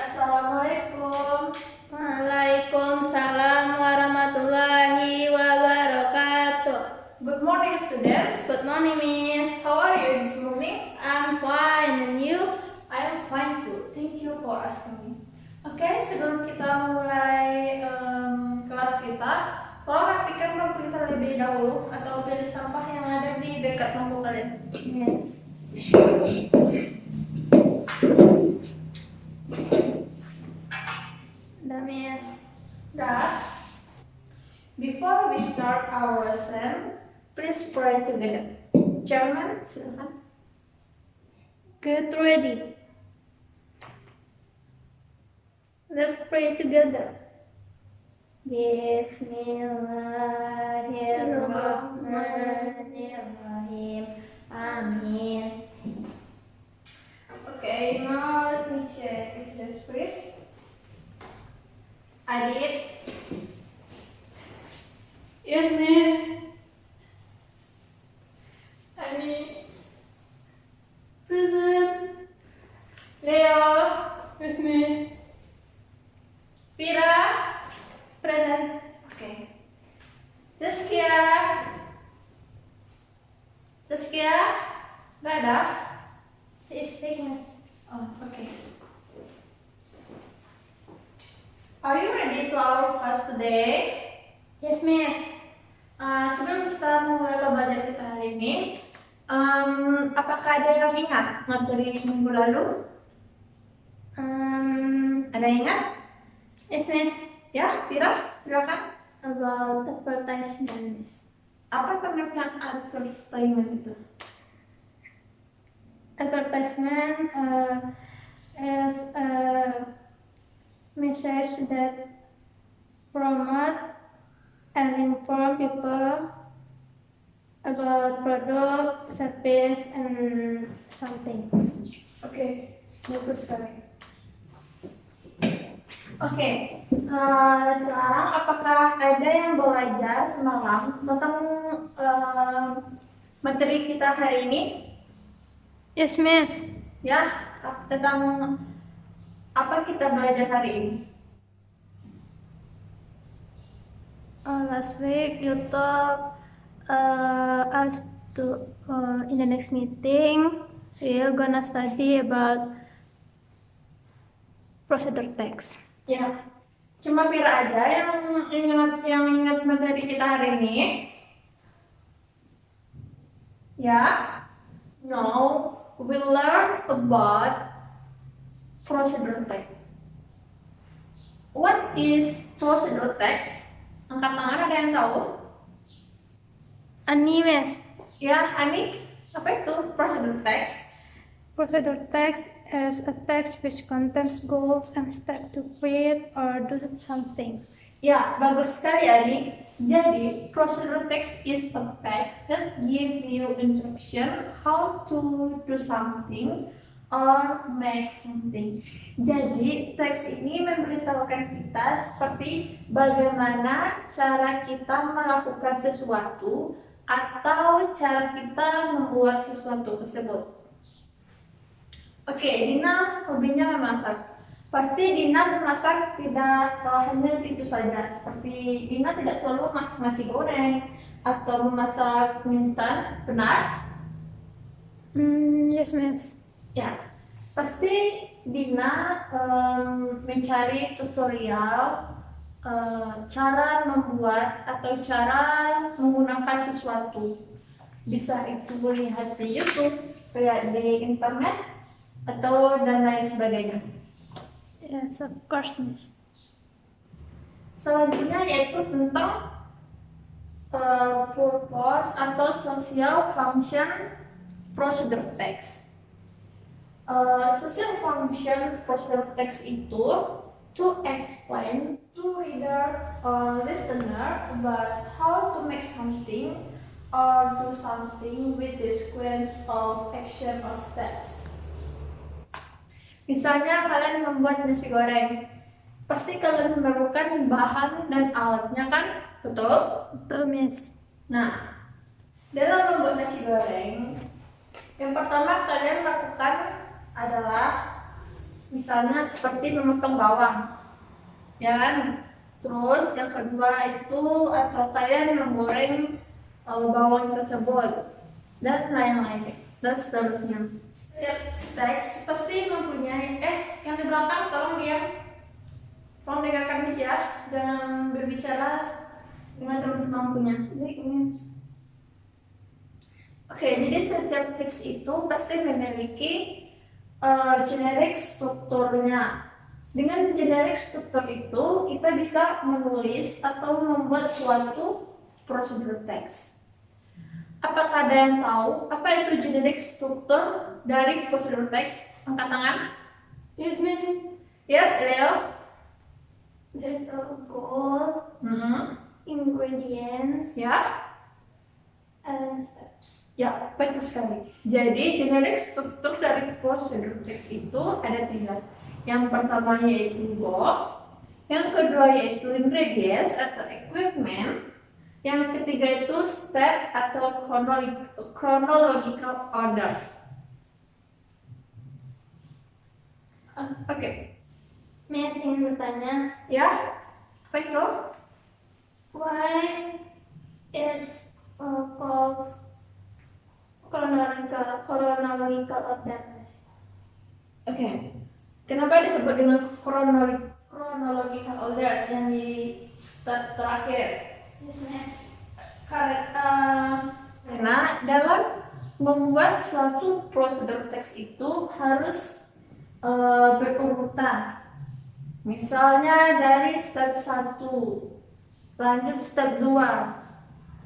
Assalamualaikum. Waalaikumsalam warahmatullahi wabarakatuh. Good morning, students. Good morning, Miss. How are you this morning? I'm fine, and you? I am fine too. Thank you for asking me. Oke, sebelum kita mulai kelas kita, tolong rapikan bangku kita lebih dahulu atau pilih sampah yang ada di dekat bangku kalian. Yes. Udah, Miss. Dah. Before we start our lesson, please pray together. Chairman, silakan. Get ready. Let's pray together. Bismillahirrahmanirrahim. Amin. Okay, now let me check this please. Adit. Yes, Miss. Ani. Present. Leo. Yes, Miss. Pira. Present. Okay. Zaskia. Zaskia. Gak ada? She is sick, Miss. Oh, okay. Are you ready to our class today? Yes, Miss. Sebelum kita memulai pembelajaran kita hari ini, apakah ada yang ingat materi minggu lalu? Ada yang ingat? Yes, Miss. Ya, Pira, silakan. About advertisement, Miss. Apa pengertian advertisement itu? Advertisement is a message that promote and inform people about product, service, and something. Oke, bagus sekali. Oke, sekarang apakah ada yang belajar semalam tentang materi kita hari ini? Yes, Miss. Ya, tentang apa kita belajar hari ini? Last week you taught us to in the next meeting we're gonna study about procedure text. Ya, cuma Pira aja yang ingat materi kita hari ini. Ya, no, we learn about procedure text. What is procedure text? Angkat tangan, ada yang tahu? Ani, Miss. Ya, Ani, apa itu procedure text? Procedure text is a text which contains goals and steps to create or do something. Ya, bagus sekali Ani. Jadi, procedure text is a text that give you instruction how to do something or make something. Jadi, teks ini memberitahukan kita seperti bagaimana cara kita melakukan sesuatu atau cara kita membuat sesuatu tersebut. Oke, Dina hobinya memasak. Pasti Dina memasak tidak hanya itu saja. Seperti Dina tidak selalu memasak nasi goreng atau memasak mie instan, benar? Yes, Miss. Ya, pasti Dina mencari tutorial cara membuat atau cara menggunakan sesuatu. Bisa itu lihat di YouTube, kayak di internet, atau dan lain sebagainya. Yes, of course, Miss. Selanjutnya yaitu tentang purpose atau social function procedure text. Social function procedure text itu to explain to reader or listener about how to make something or do something with the sequence of action or steps. Misalnya kalian membuat nasi goreng, pasti kalian memerlukan bahan dan alatnya kan? Betul? Betul, Miss. Nah, dalam membuat nasi goreng, yang pertama kalian lakukan adalah Misalnya seperti memotong bawang, ya kan? Terus yang kedua itu atau kalian menggoreng bawang tersebut dan lain-lain dan seterusnya. Setiap teks pasti mempunyai yang di belakang tolong diam, tolong dengarkan Miss ya, jangan berbicara dengan teman semampunya. Oke, jadi setiap teks itu pasti memiliki generic strukturnya. Dengan generic struktur itu kita bisa menulis atau membuat suatu prosedur teks. Apakah ada yang tahu apa itu generic struktur dari prosedur teks? Angkat tangan. Yes, Miss. Yes, Leo. There's a goal, ingredients, Ya, and steps. ya, betul sekali. Jadi generic struktur dari prosedur teks itu ada 3. Yang pertama yaitu goals, yang kedua yaitu ingredients atau equipment, yang ketiga itu step atau chronological orders. Oke. Miss ingin bertanya, Ya, apa itu? why it's called chronological orders? Oke. Kenapa disebut dengan chronological orders yang di step terakhir? Yes, Miss. Karena dalam membuat suatu prosedur teks itu harus berurutan. Misalnya dari step 1, lanjut step 2,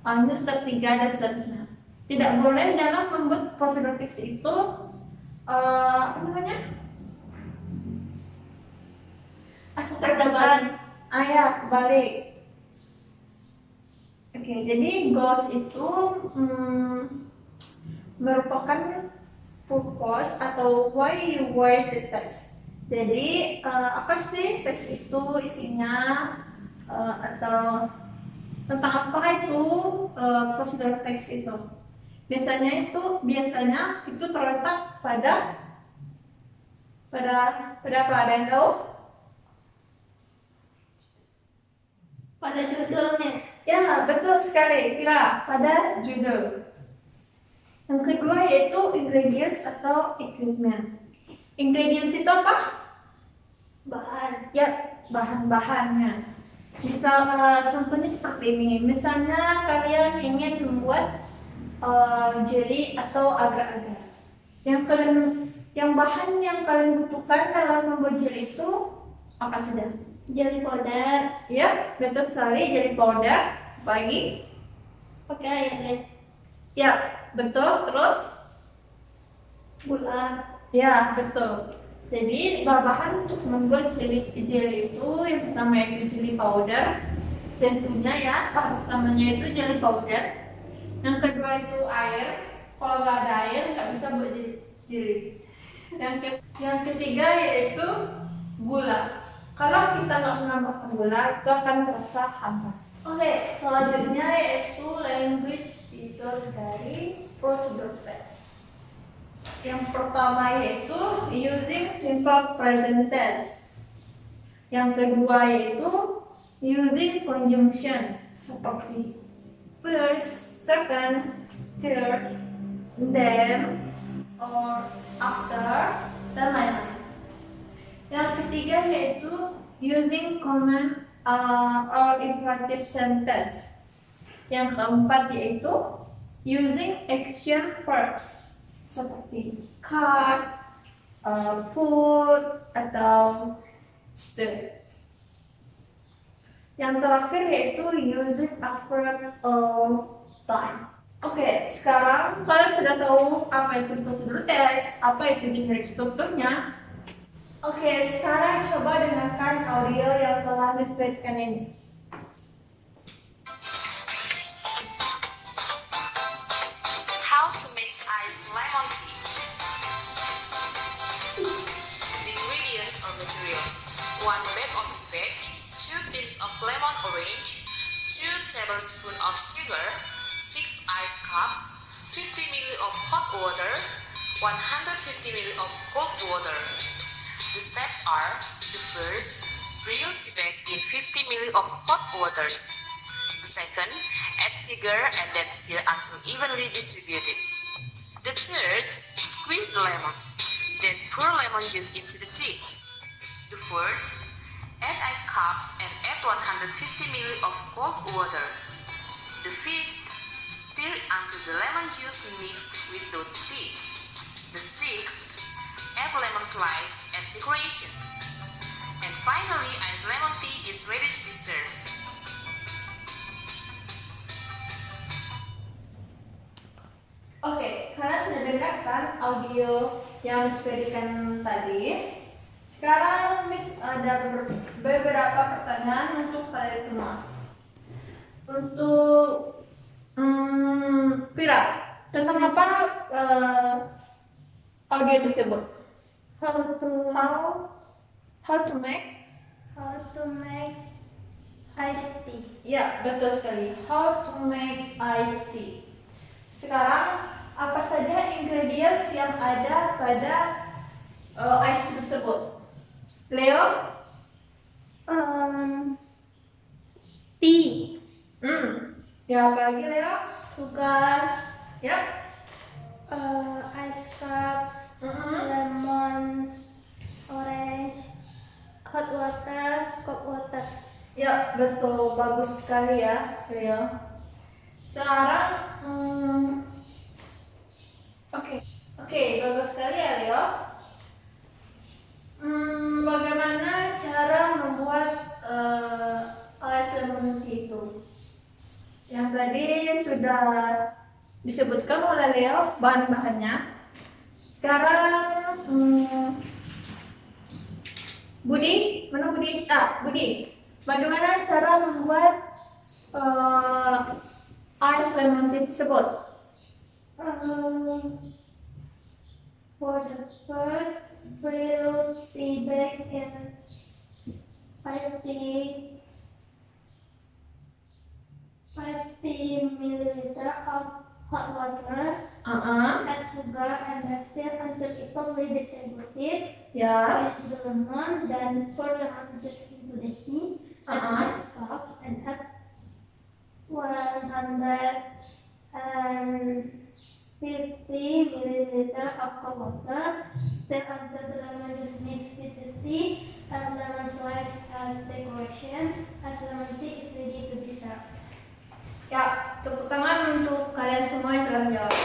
lanjut step 3 dan seterusnya. Tidak boleh dalam membuat prosedur teks itu apa namanya? Kebalik. Oke, jadi goals itu merupakan purpose atau why you write the text. Jadi apa sih teks itu isinya atau tentang apa itu prosedur teks itu? Biasanya itu terletak pada apa, ada yang tahu? Pada judul, Miss. Ya, betul sekali, Kira, pada judul. Yang kedua yaitu ingredients atau equipment. Ingredients itu apa? Bahan. Ya, bahan-bahannya. Misal contohnya seperti ini. Misalnya kalian ingin membuat jelly atau agar-agar. Yang bahan yang kalian butuhkan dalam membuat jelly itu apa saja? Jelly powder. Ya, betul sekali, jelly powder. Apalagi? Pakai air, Miss. Ya, betul. Terus? Gula. Ya, betul. Jadi bahan untuk membuat jelly itu yang pertama yaitu jelly powder. Tentunya ya, bahan utamanya itu jelly powder. Yang kedua itu air. Kalau nggak ada air nggak bisa buat jelly. Yang ketiga yaitu gula. Kalau kita nggak menambahkan gula itu akan terasa hambar. Oke, selanjutnya yaitu language feature dari prosedur teks. Yang pertama yaitu using simple present tense. Yang kedua yaitu using conjunction seperti first, second, third, then, or after, dan lain-lain. Yang ketiga yaitu using command or imperative sentence. Yang keempat yaitu using action verbs seperti cut, put, atau stir. Yang terakhir yaitu using adverb of time. Oke, sekarang kalian sudah tahu apa itu prosedur teks, apa itu generic strukturnya. Oke, sekarang coba dengarkan audio yang telah disebutkan ini. How to make iced lemon tea. The ingredients or materials: 1 bag of spinach, 2 pieces of lemon orange, 2 tablespoons of sugar, 6 ice cups, 50 ml of hot water, 150 ml of cold water. The steps are: the first, boil tea bag in 50 ml of hot water. The second, add sugar and then stir until evenly distributed. The third, squeeze the lemon. Then pour lemon juice into the tea. The fourth, add ice cubes and add 150 ml of cold water. The fifth, stir until the lemon juice mixed with the tea. The sixth, add lemon slice as decoration. And finally, iced lemon tea is ready to be served. Oke, kalian sudah dengarkan audio yang Miss berikan tadi. Sekarang Miss ada beberapa pertanyaan untuk kalian semua. Untuk Pira, tentang apa audio tersebut? How to make How to make iced tea. Ya, betul sekali. How to make iced tea. Sekarang, apa saja ingredients yang ada pada iced tea tersebut? Leo? Tea, Ya, apa lagi Leo? sugar, Ya. ice cups, lemons, orange, hot water, cold water. Ya, betul. Bagus sekali ya, Leo. Sekarang, oke, bagus sekali ya, Leo. Bagaimana cara membuat ice lemon tea itu? Yang tadi sudah disebutkan oleh Leo bahan-bahannya. Sekarang, Budi, mana Budi? Budi, bagaimana cara membuat ice lemon tea tersebut? For the first, fill tea bag in 50 milliliter of hot water. Add sugar and then stir until evenly distributed. Ya. Squeeze the lemon, then pour lemon juice into the tea. Add ice cups and add 150 milliliter of cold water. Stir until the lemon juice mixed with the tea. Add lemon slice as decorations. As lemon tea is ready to be served. Ya, tepuk tangan untuk kalian semua yang telah menjawab.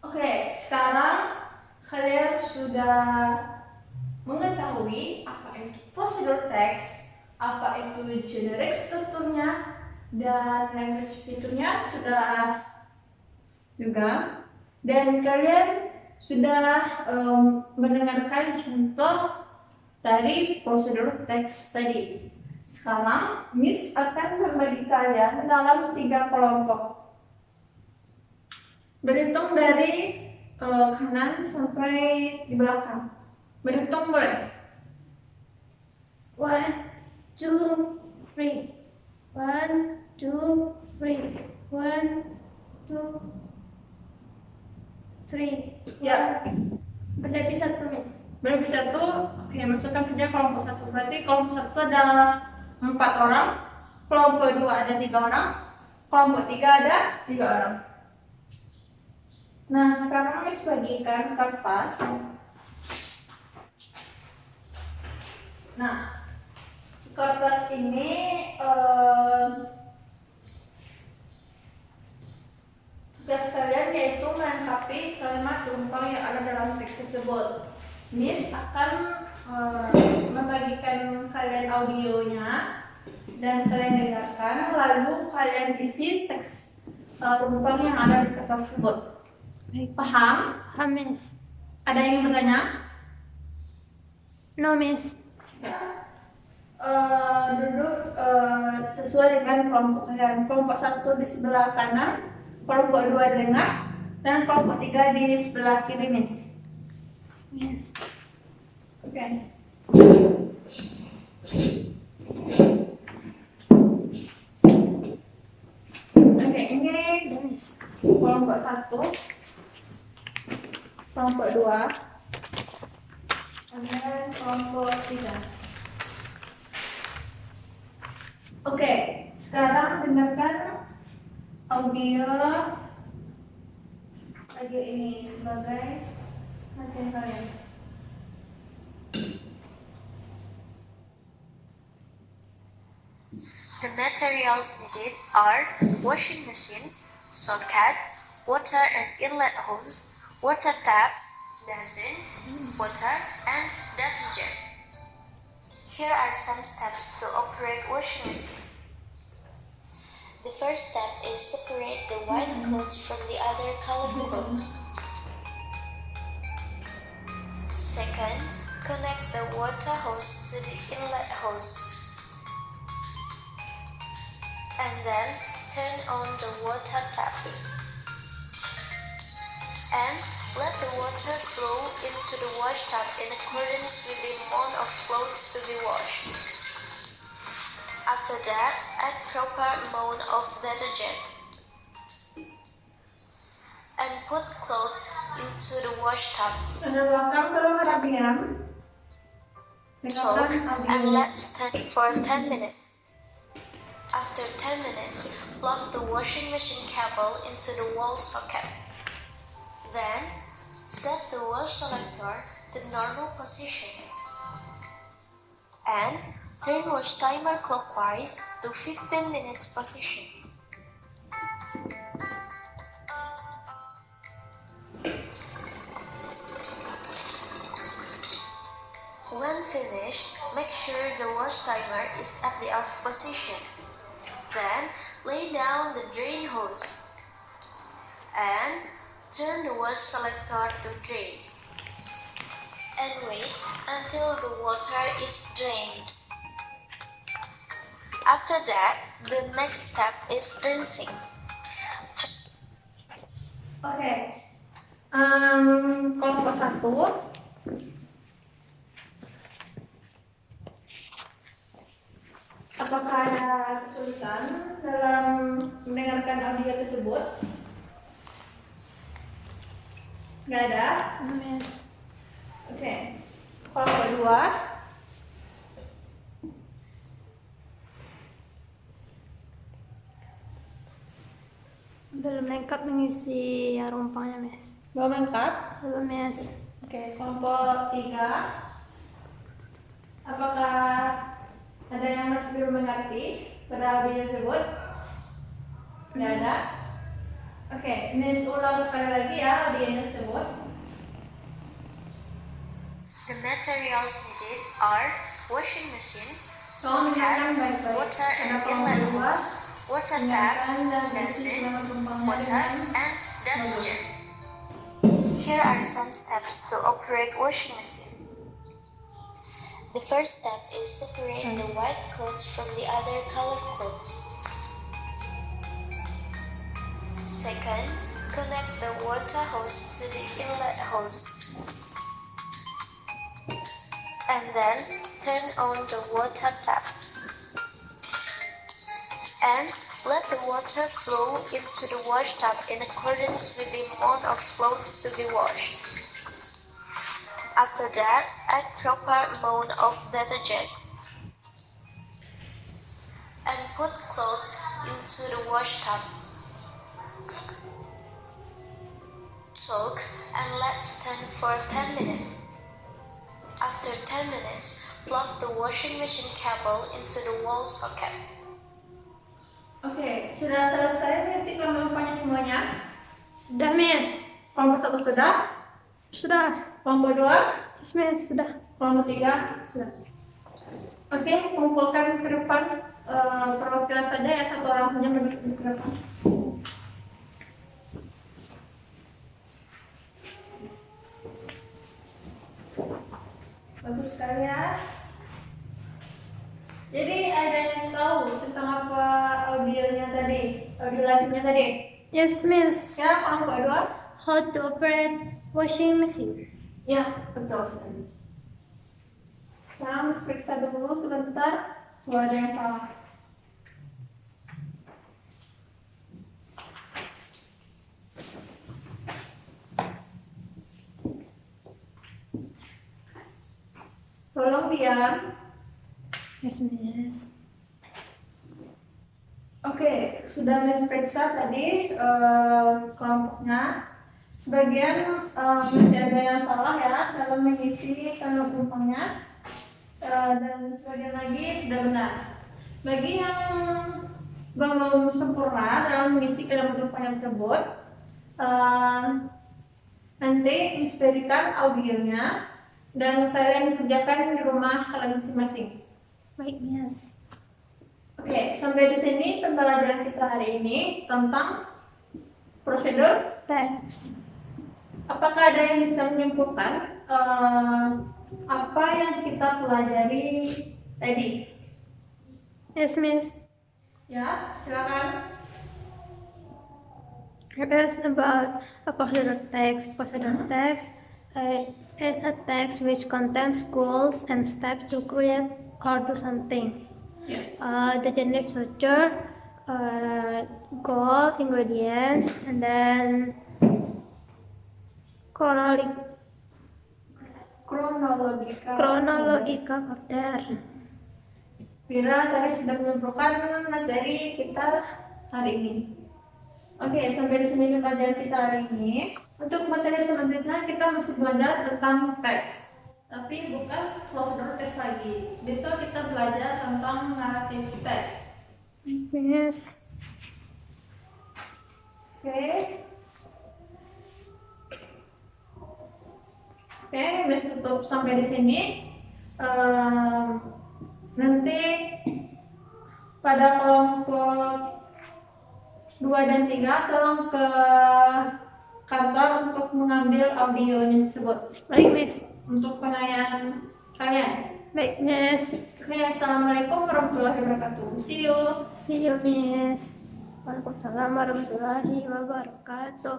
Oke, sekarang kalian sudah mengetahui apa itu prosedur teks, apa itu generic strukturnya, dan language fiturnya sudah juga. Dan kalian sudah mendengarkan contoh dari prosedur teks tadi. Sekarang, Miss akan membagi kalian dalam 3 kelompok. Berhitung dari kanan sampai di belakang. Berhitung boleh? 1, 2, 3. 1, 2, 3. 1, 2, 3. Ya. Berarti satu, Miss. Berarti satu. Oke, masukkan saja kelompok satu. Berarti kelompok satu ada 4 orang, kelompok 2 ada 3 orang, kelompok 3 ada 3 orang. Nah, sekarang Miss bagikan kertas. Nah, kertas ini tugas kalian yaitu melengkapi kalimat tumpang yang ada dalam teks tersebut. Miss akan membagikan kalian audionya dan kalian dengarkan, lalu kalian isi teks tumpang yang ada di kertas tersebut. Paham? Miss. Ada yang bertanya? No, Miss. Duduk sesuai dengan kelompok kalian. Kelompok 1 di sebelah kanan, kelompok 2 di tengah, dan kelompok 3 di sebelah kiri, Miss. Yes. Oke. Oke, ini Yes. kelompok 1, kelompok 2, Dan kelompok 3. Oke, sekarang dengarkan audio ini sebagai latihan kalian. The materials needed are washing machine, socket, water and inlet hose, water tap, basin, water, and detergent. Here are some steps to operate washing machine. The first step is separate the white clothes from the other colored clothes. Second, connect the water hose to the inlet hose. And then turn on the water tap. And let the water flow into the wash tub in accordance with the amount of clothes to be washed. After that, add proper amount of detergent. And put clothes into the wash tub. Soak and let stand for 10 minutes. After 10 minutes, plug the washing machine cable into the wall socket. Then, set the wash selector to normal position. And turn wash timer clockwise to 15 minutes position. When finished, make sure the wash timer is at the off position. Then, lay down the drain hose and turn the wash selector to drain. And wait until the water is drained. After that, the next step is rinsing. Oke, kelompok 1. Apakah ada kesulitan dalam mendengarkan audio tersebut? Nggak ada? Yes. Oke. Kelompok 2. Belum lengkap mengisi rumpangnya, Miss. Belum lengkap? Belum, Miss. Oke, kelompok 3. Apakah ada yang masih belum mengerti pada audio tersebut? Nggak ada? Oke, Miss ulang sekali lagi ya audio tersebut. The materials needed are washing machine, Tolong socket, dengarkan baik-baik. water and Pada inlet kelompok 2, hose, water tap, dengarkan dan isi basin, ulang rumpangnya water, dengan and detergent. Here are some steps to operate washing machine. The first step is separate the white clothes from the other colored clothes. Second, connect the water hose to the inlet hose. And then turn on the water tap. And let the water flow into the wash tub in accordance with the amount of clothes to be washed. After that, add proper amount of detergent. And put clothes into the wash tub. Soak and let stand for 10 minutes. After 10 minutes, plug the washing machine cable into the wall socket. Oke, sudah selesai mengisi kelompoknya semuanya? Sudah, Miss. Kelompok 1 sudah? Sudah. Kelompok 2? Yes, Miss. Sudah. Kelompok 3? Sudah. Oke, kumpulkan ke depan perwakilan saja ya, satu orang saja berdiri ke depan. Bagus sekali ya. Jadi ada yang tahu tentang apa audionya tadi, audio latihannya tadi? Yes, Miss. Ya, kelompok 2? How to operate washing machine. Ya, betul sekali. Sekarang periksa dulu sebentar, kalau ada yang salah. Tolong diam. Yes, Miss. Oke, sudah Miss periksa tadi kelompoknya. Sebagian masih ada yang salah ya dalam mengisi penumpangnya, dan sebagian lagi sudah benar. Bagi yang belum sempurna dalam mengisi penumpang tersebut, nanti Miss berikan audionya dan kalian kerjakan di rumah kalian masing-masing. Baik, Miss. Oke, sampai di sini pembelajaran kita hari ini tentang prosedur. Thanks. Apakah ada yang bisa menyimpulkan apa yang kita pelajari tadi? Yes, Miss. Ya, silakan. It is about a procedure text. Procedure text is a text which contains goals and steps to create or do something. Ya. The generic structure, goal, ingredients, and then chronological order. Bila tadi sudah menyimpulkan materi kita hari ini. Oke, sampai di sini pembelajaran kita hari ini. Untuk materi selanjutnya kita masih belajar tentang teks, tapi bukan prosedur teks lagi. Besok kita belajar tentang naratif teks. Yes. Oke. Oke, Miss tutup sampai di sini. Nanti pada kelompok 2 dan 3 tolong ke kantor untuk mengambil audionya tersebut. Baik, Miss. Untuk penilaian kalian. Baik, Miss. Oke, assalamualaikum warahmatullahi wabarakatuh. See you. See you, Miss. Waalaikumsalam warahmatullahi wabarakatuh.